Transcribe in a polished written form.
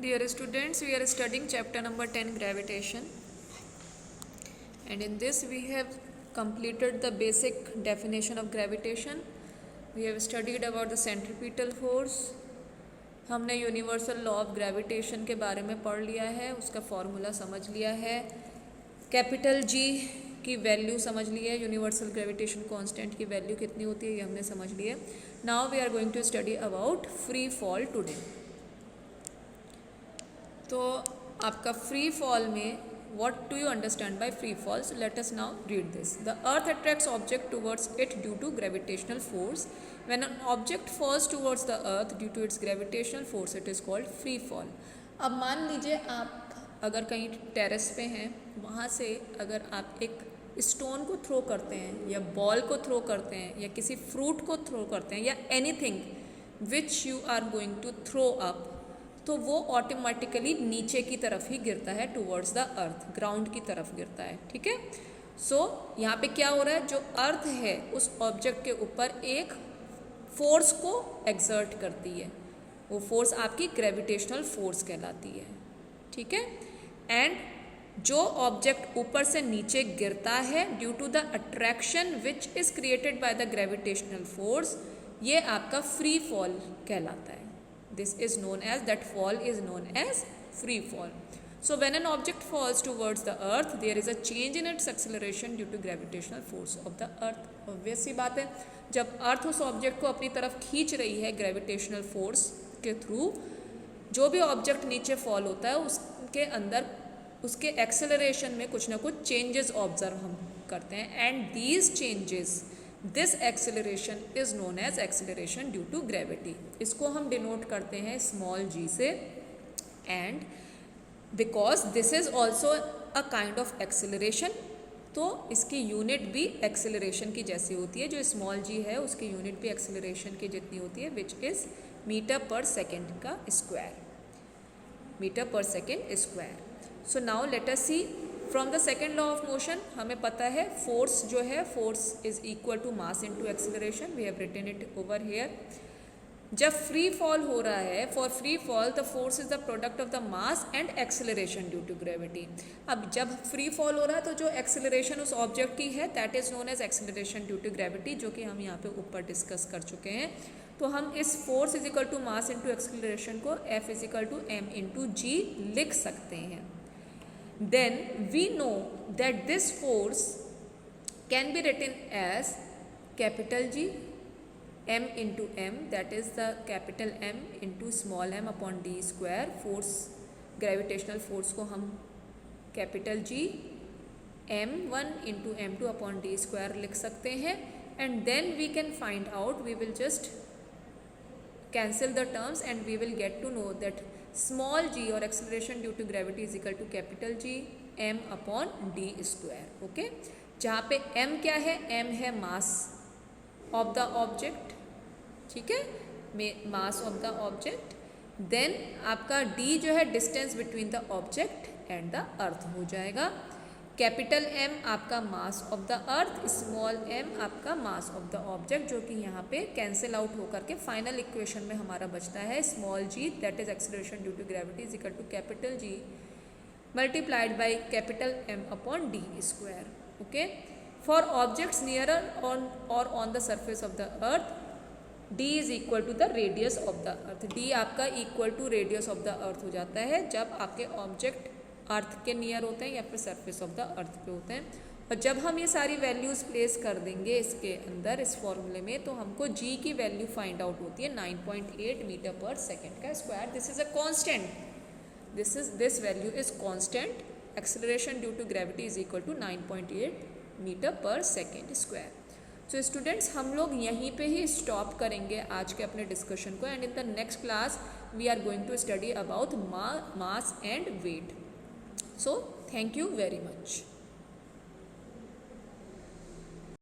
Dear students, we are studying chapter number 10 gravitation, and in this we have completed the basic definition of gravitation. We have studied about the centripetal force. हमने universal law of gravitation के बारे में पढ़ लिया है, उसका formula समझ लिया है, कैपिटल जी की वैल्यू समझ ली है, यूनिवर्सल ग्रेविटेशन कांस्टेंट की वैल्यू कितनी होती है ये हमने समझ लिया है. Now we are going to study about free fall today. तो आपका फ्री फॉल में what do you understand by free fall? So let us now read this. The earth attracts object towards it due to gravitational force. When an object falls towards the earth due to its gravitational force, it is called free fall. अब मान लीजिए आप अगर कहीं terrace पे हैं, वहाँ से अगर आप एक स्टोन को थ्रो करते हैं या बॉल को थ्रो करते हैं या किसी फ्रूट को थ्रो करते हैं या anything which you are going to throw up, तो वो ऑटोमेटिकली नीचे की तरफ ही गिरता है, टुवर्ड्स द अर्थ, ग्राउंड की तरफ गिरता है. ठीक है. सो यहाँ पे क्या हो रहा है, जो अर्थ है उस ऑब्जेक्ट के ऊपर एक फोर्स को एक्सर्ट करती है. वो फोर्स आपकी ग्रेविटेशनल फोर्स कहलाती है. ठीक है. एंड जो ऑब्जेक्ट ऊपर से नीचे गिरता है due to the attraction which is created by the gravitational force, ये आपका फ्री फॉल कहलाता है. This is known as, that fall is known as free fall. So when an object falls towards the earth, there is a change in its acceleration due to gravitational force of the earth. Obvious सी बात है, जब अर्थ उस object को अपनी तरफ खींच रही है ग्रेविटेशनल फोर्स के थ्रू, जो भी ऑब्जेक्ट नीचे फॉल होता है उसके अंदर उसके एक्सेलरेशन में कुछ ना कुछ चेंजेस ऑब्जर्व हम करते हैं. And these changes, this acceleration is known as acceleration due to gravity. इसको हम डिनोट करते हैं स्मॉल जी से. And because this is also a kind of acceleration, तो इसकी यूनिट भी एक्सेलरेशन की जैसी होती है. जो स्मॉल जी है उसकी यूनिट भी एक्सेलरेशन की जितनी होती है, which is meter per second का square, meter per second square. So now let us see from the second law of motion. हमें पता है फोर्स जो है, force is equal to mass into acceleration. We have written it over here. जब free fall हो रहा है, for free fall the force is the product of the mass and acceleration due to gravity. अब जब free fall हो रहा है तो जो एक्सेलरेशन उस ऑब्जेक्ट की है, that is known as acceleration due to gravity, जो कि हम यहाँ पे ऊपर डिस्कस कर चुके हैं. तो हम इस force is equal to mass into acceleration को F is equal to M into G लिख सकते हैं. Then we know that this force can be written as capital G m into m, that is the capital M into small m upon d square. Force, gravitational force को हम capital G m1 into m2 upon d square लिख सकते हैं. And then we can find out, we will just cancel the terms and we will get to know that small g or acceleration due to gravity is equal to capital G m upon d square. Okay. जहाँ पे m क्या है, m है mass of the object. ठीक है, mass of the object. Then आपका d जो है distance between the object and the earth हो जाएगा. कैपिटल M आपका mass of the earth, small m आपका मास ऑफ द ऑब्जेक्ट, जो कि यहाँ पे कैंसिल आउट होकर के फाइनल इक्वेशन में हमारा बचता है small g, that is acceleration due to gravity, is equal to capital G multiplied by capital M upon d square. Okay. For objects nearer और on the surface of the earth, d is equal to the radius of the earth. d आपका equal to radius of the earth हो जाता है जब आपके object अर्थ के near होते हैं या फिर सरफेस ऑफ द अर्थ पे होते हैं. और जब हम ये सारी वैल्यूज़ प्लेस कर देंगे इसके अंदर, इस फॉर्मूले में, तो हमको g की वैल्यू फाइंड आउट होती है 9.8 मीटर पर सेकेंड का square. This is a constant, this value is constant. Acceleration due to gravity is equal to 9.8 meter per second square. So students, हम लोग यहीं पे ही स्टॉप करेंगे आज के अपने डिस्कशन को. And in the next class we are going to study about mass and weight. So thank you very much.